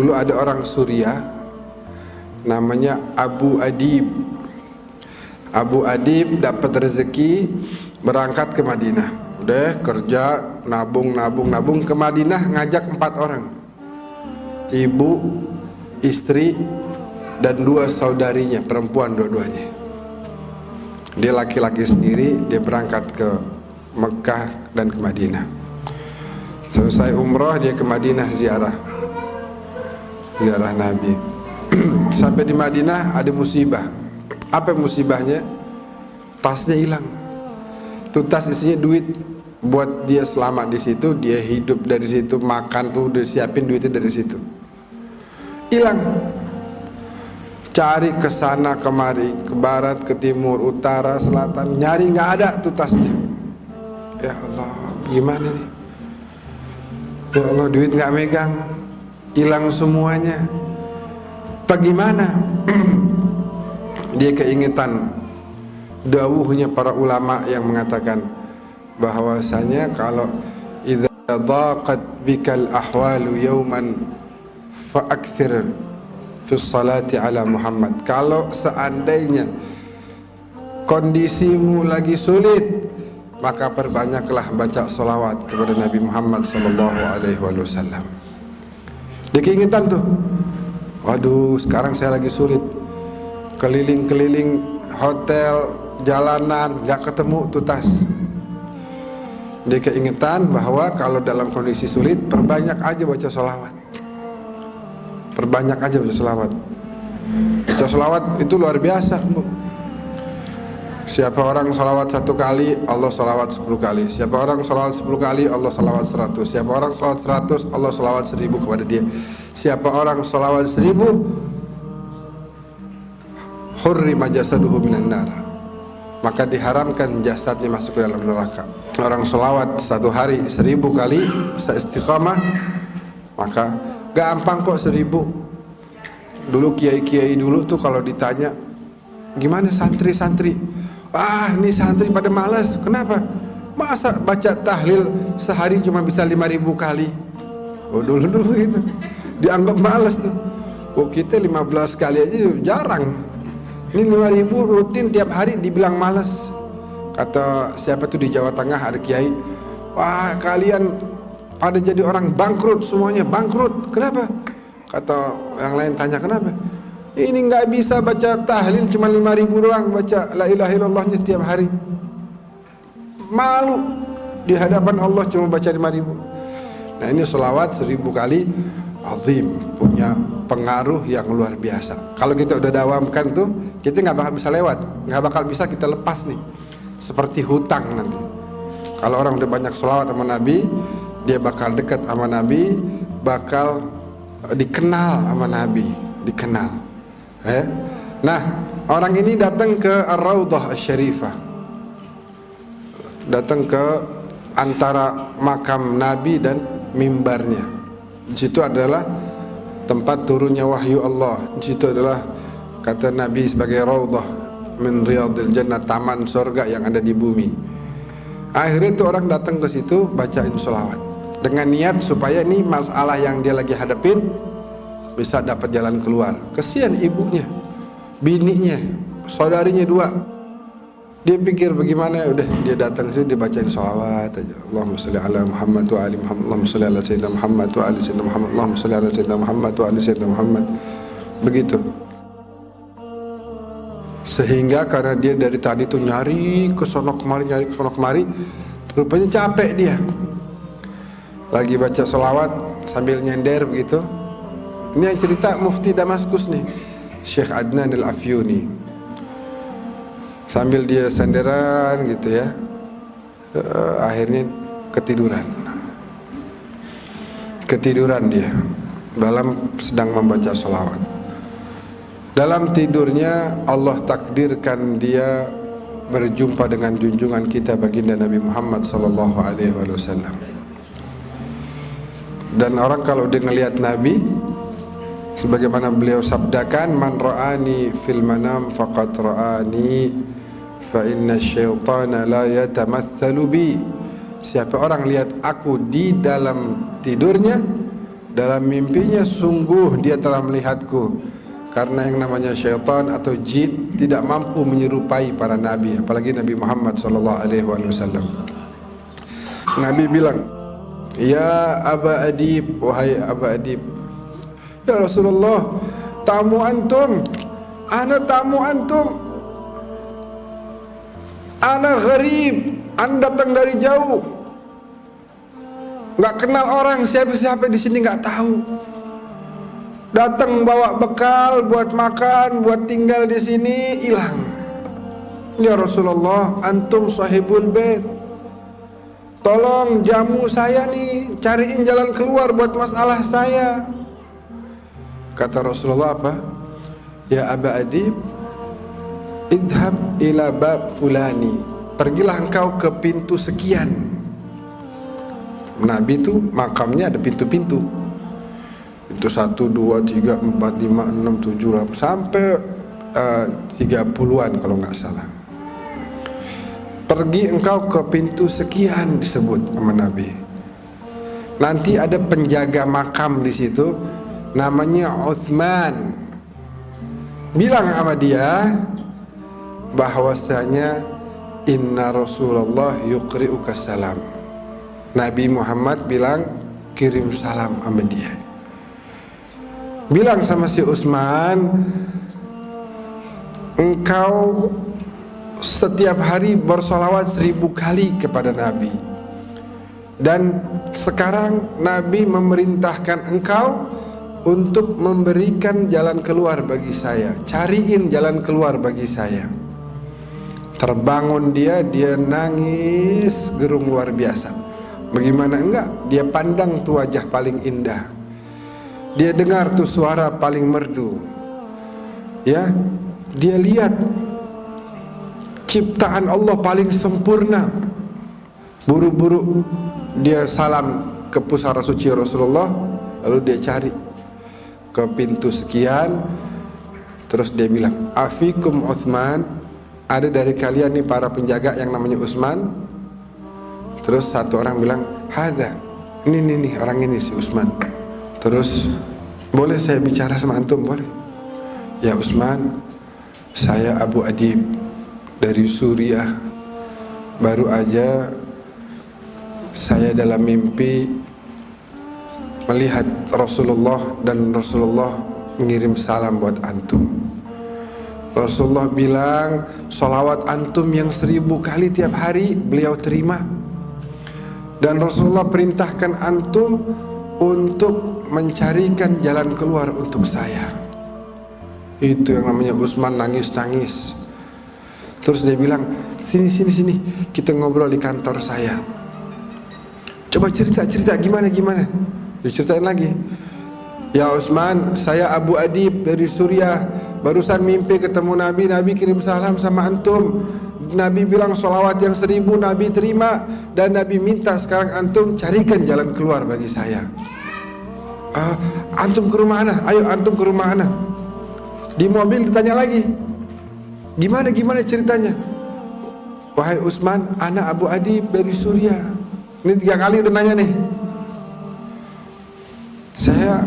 Dulu ada orang Suriah namanya Abu Adib. Abu Adib dapat rezeki berangkat ke Madinah. Udah kerja, nabung ke Madinah, ngajak 4 orang. Ibu, istri, dan 2 saudarinya, perempuan dua-duanya. Dia laki-laki sendiri, dia berangkat ke Mekah dan ke Madinah. Selesai umrah, dia ke Madinah ziarah Nabi. Sampai di Madinah ada musibah. Apa musibahnya? Tasnya hilang. Tuh tas isinya duit. Buat dia selamat di situ, dia hidup dari situ, makan tuh udah siapin duitnya dari situ. Hilang. Cari ke sana kemari, ke barat, ke timur, utara, selatan, nyari nggak ada tuh tasnya. Ya Allah, gimana nih? Ya Allah, duit nggak megang, hilang semuanya. Bagaimana? Dia keingetan dawuhnya para ulama yang mengatakan bahwasanya kalau idza daqat bikal ahwalu yawman fa'akthir fi salati ala Muhammad. Kalau seandainya kondisimu lagi sulit, maka perbanyaklah baca salawat kepada Nabi Muhammad sallallahu alaihi wasallam. Dia keingetan tuh, waduh sekarang saya lagi sulit, keliling-keliling hotel, jalanan, gak ketemu tuh tas. Dia keingetan bahwa kalau dalam kondisi sulit, perbanyak aja baca sholawat. Perbanyak aja baca sholawat. Baca sholawat itu luar biasa, Bu. Siapa orang sholawat 1 kali, Allah sholawat 10 kali. Siapa orang sholawat 10 kali, Allah sholawat 100. Siapa orang sholawat 100, Allah sholawat 1000 kepada dia. Siapa orang sholawat 1000, hurrima jasaduhu minan nar, maka diharamkan jasadnya masuk ke dalam neraka. Orang sholawat 1 hari 1000 kali bisa istiqamah, maka gampang kok 1000. Dulu kiai-kiai dulu tuh kalau ditanya gimana santri-santri, ini santri pada malas. Kenapa? Masa baca tahlil sehari cuma bisa 5000 kali? Oh dulu gitu dianggap malas tuh. Oh kita 15 kali aja jarang, ini 5000 rutin tiap hari dibilang malas. Kata siapa tuh di Jawa Tengah ada kiai, wah kalian pada jadi orang bangkrut, semuanya bangkrut. Kenapa? Kata yang lain tanya kenapa? Ini nggak bisa baca tahlil cuma 5000 doang, baca la ilaha illallahnya tiap hari. Malu di hadapan Allah cuma baca 5000. Nah ini selawat 1000 kali azim, punya pengaruh yang luar biasa. Kalau kita udah dawamkan tuh, kita nggak bakal bisa lewat, nggak bakal bisa kita lepas nih. Seperti hutang nanti. Kalau orang udah banyak selawat sama Nabi, dia bakal dekat sama Nabi, bakal dikenal sama Nabi, dikenal. Nah, orang ini datang ke Ar-Raudhah Asy-Syarifah, datang ke antara makam Nabi dan mimbarnya. Di situ adalah tempat turunnya wahyu Allah. Di situ adalah kata Nabi sebagai raudhah min riyadil jannah, taman surga yang ada di bumi. Akhirnya itu orang datang ke situ bacain sholawat dengan niat supaya ini masalah yang dia lagi hadapin bisa dapat jalan keluar. Kesian ibunya, bininya, saudarinya 2. Dia pikir bagaimana, udah dia datang situ dia bacain sholawat aja. Allahumma sholli ala Muhammad wa ali Muhammad, Allahumma sholli ala sayyidina Muhammad wa ali sayyidina Muhammad, Allahumma sholli ala sayyidina Muhammad wa ali sayyidina Muhammad. Begitu. Sehingga karena dia dari tadi tuh nyari ke sono kemari, rupanya capek dia. Lagi baca sholawat sambil nyender begitu. Ini yang cerita Mufti Damaskus nih, Syekh Adnan Al-Afyuni. Sambil dia senderan gitu ya, akhirnya ketiduran dia dalam sedang membaca sholawat. Dalam tidurnya Allah takdirkan dia berjumpa dengan junjungan kita baginda Nabi Muhammad sallallahu alaihi wasallam. Dan orang kalau dia ngelihat Nabi, sebagaimana beliau sabdakan, man ra'ani fil manam faqad ra'ani fa inna syaitana la yatamatsalu bi. Siapa orang lihat aku di dalam tidurnya, dalam mimpinya sungguh dia telah melihatku. Karena yang namanya syaitan atau jin tidak mampu menyerupai para nabi, apalagi Nabi Muhammad SAW. Nabi bilang, ya Aba Adib, wahai Aba Adib, ya Rasulullah, tamu antum, ana tamu antum, ana gharib, anda datang dari jauh, nggak kenal orang, siapa-siapa di sini nggak tahu. Datang bawa bekal buat makan, buat tinggal di sini, hilang. Ya Rasulullah, antum sahibul bait, tolong jamu saya nih, cariin jalan keluar buat masalah saya. Kata Rasulullah apa? Ya Aba Adib, idhab ila bab fulani, pergilah engkau ke pintu sekian. Nabi itu makamnya ada pintu-pintu. Itu 1, 2, 3, 4, 5, 6, 7, 8 sampai 30-an kalau nggak salah. Pergi engkau ke pintu sekian disebut sama Nabi. Nanti ada penjaga makam di situ, namanya Utsman. Bilang sama dia bahwasanya inna Rasulullah yuqri'uka salam. Nabi Muhammad bilang kirim salam sama dia. Bilang sama si Utsman, engkau setiap hari bersolawat 1000 kali kepada Nabi. Dan sekarang Nabi memerintahkan engkau untuk memberikan jalan keluar bagi saya. Cariin jalan keluar bagi saya. Terbangun dia nangis gerung luar biasa. Bagaimana enggak? Dia pandang tuh wajah paling indah. Dia dengar tuh suara paling merdu. Ya, dia lihat ciptaan Allah paling sempurna. Buru-buru dia salam ke pusara suci Rasulullah, lalu dia cari ke pintu sekian, terus dia bilang, afikum Utsman, ada dari kalian nih para penjaga yang namanya Utsman? Terus satu orang bilang, hadza, ini orang ini si Utsman. Terus, boleh saya bicara sama antum? Boleh. Ya Utsman, saya Abu Adib dari Suriah. Baru aja saya dalam mimpi melihat Rasulullah dan Rasulullah mengirim salam buat antum. Rasulullah bilang sholawat antum yang 1000 kali tiap hari beliau terima. Dan Rasulullah perintahkan antum untuk mencarikan jalan keluar untuk saya. Itu yang namanya Utsman nangis-nangis. Terus dia bilang, sini, kita ngobrol di kantor saya. Coba cerita gimana? Diceritain lagi. Ya Utsman, saya Abu Adib dari Suriah. Barusan mimpi ketemu Nabi, Nabi kirim salam sama antum. Nabi bilang sholawat yang 1000 Nabi terima. Dan Nabi minta sekarang antum carikan jalan keluar bagi saya. Antum ke rumah ana, ayo antum ke rumah ana. Di mobil ditanya lagi, gimana ceritanya? Wahai Utsman, ana Abu Adib dari Suriah. Ini 3 kali udah nanya nih. Saya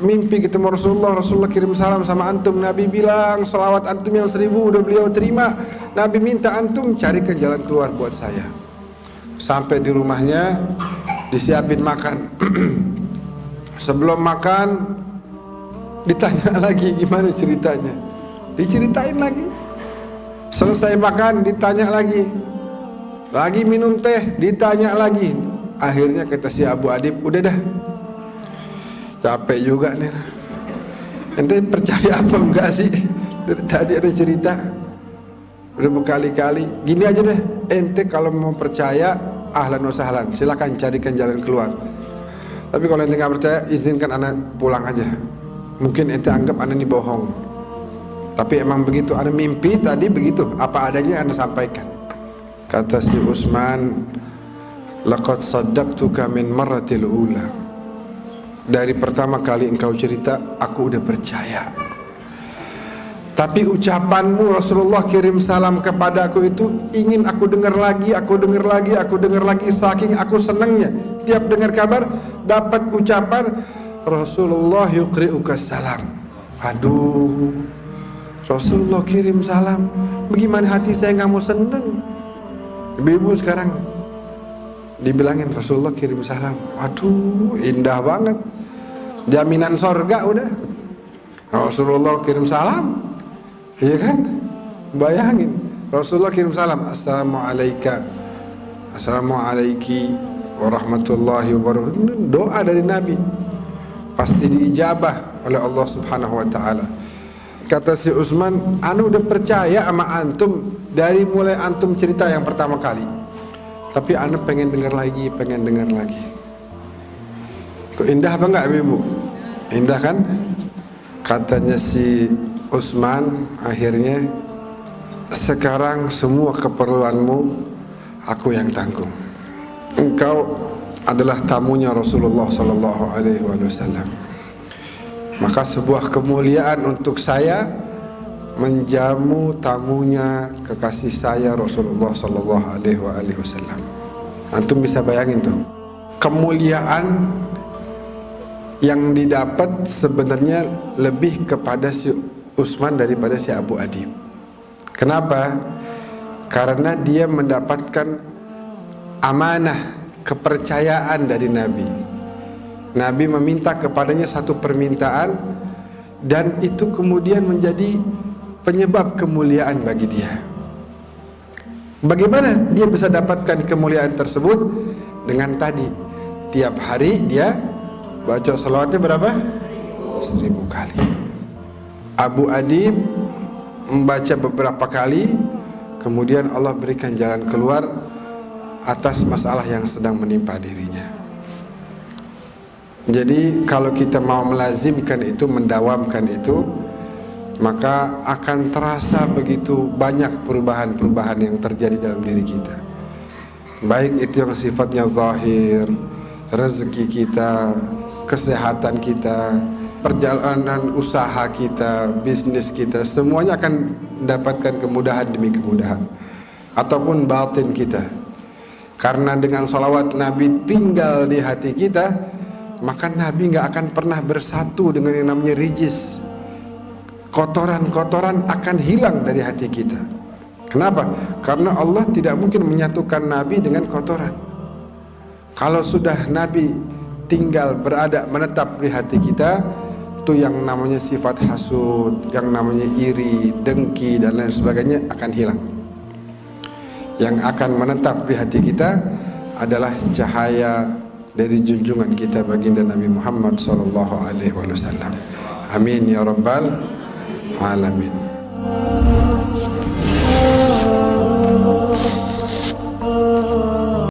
mimpi ketemu Rasulullah kirim salam sama antum. Nabi bilang sholawat antum yang 1000 udah beliau terima. Nabi minta antum carikan jalan keluar buat saya. Sampai di rumahnya disiapin makan. Sebelum makan ditanya lagi gimana ceritanya. Diceritain lagi. Selesai makan ditanya lagi. Lagi minum teh ditanya lagi. Akhirnya kata si Abu Adib, udah dah, capek juga nih. Ente percaya apa enggak sih? Dari tadi ada cerita udah berkali-kali. Gini aja deh, ente kalau mau percaya ahlan wa sahlan, silakan carikan jalan keluar. Tapi kalau ente nggak percaya, izinkan anak pulang aja. Mungkin ente anggap anak ini bohong, tapi emang begitu. Anak mimpi tadi begitu, apa adanya anak sampaikan. Kata si Utsman, laqad saddaqtuka min marratil ula. Dari pertama kali engkau cerita, aku udah percaya. Tapi ucapanmu Rasulullah kirim salam kepadaku itu ingin aku dengar lagi, saking aku senangnya. Tiap dengar kabar, dapat ucapan Rasulullah yuqri'uka salam. Aduh, Rasulullah kirim salam, bagaimana hati saya nggak mau seneng. Ibu-ibu sekarang dibilangin Rasulullah kirim salam, waduh indah banget, jaminan sorga udah. Rasulullah kirim salam, iya kan? Bayangin Rasulullah kirim salam, assalamualaikum, assalamualaikum warahmatullahi wabarakatuh. Doa dari Nabi pasti diijabah oleh Allah Subhanahu wa taala. Kata si Utsman, anu udah percaya sama antum dari mulai antum cerita yang pertama kali, tapi anu pengen dengar lagi, pengen dengar lagi. Tuh indah apa enggak Ibu? Indah kan? Katanya si Utsman akhirnya, sekarang semua keperluanmu aku yang tanggung. Engkau adalah tamunya Rasulullah sallallahu alaihi wasallam. Maka sebuah kemuliaan untuk saya menjamu tamunya kekasih saya Rasulullah sallallahu alaihi wasallam. Antum bisa bayangin tuh, kemuliaan yang didapat sebenarnya lebih kepada si Utsman daripada si Abu Adib. Kenapa? Karena dia mendapatkan amanah, kepercayaan dari Nabi. Nabi meminta kepadanya satu permintaan, dan itu kemudian menjadi penyebab kemuliaan bagi dia. Bagaimana dia bisa dapatkan kemuliaan tersebut? Dengan tadi, tiap hari dia baca salawatnya berapa? 1000 kali. Abu Adib membaca beberapa kali, kemudian Allah berikan jalan keluar atas masalah yang sedang menimpa dirinya. Jadi kalau kita mau melazimkan itu, mendawamkan itu, maka akan terasa begitu banyak perubahan-perubahan yang terjadi dalam diri kita. Baik itu yang sifatnya zahir, rezeki kita, kesehatan kita, perjalanan usaha kita, bisnis kita, semuanya akan mendapatkan kemudahan demi kemudahan. Ataupun batin kita, karena dengan salawat Nabi tinggal di hati kita, maka Nabi nggak akan pernah bersatu dengan yang namanya rijis. Kotoran-kotoran akan hilang dari hati kita. Kenapa? Karena Allah tidak mungkin menyatukan Nabi dengan kotoran. Kalau sudah Nabi tinggal, berada, menetap di hati kita, itu yang namanya sifat hasud, yang namanya iri, dengki, dan lain sebagainya akan hilang. Yang akan menetap di hati kita adalah cahaya dari junjungan kita baginda Nabi Muhammad sallallahu alaihi wasallam. Amin ya rabbal alamin.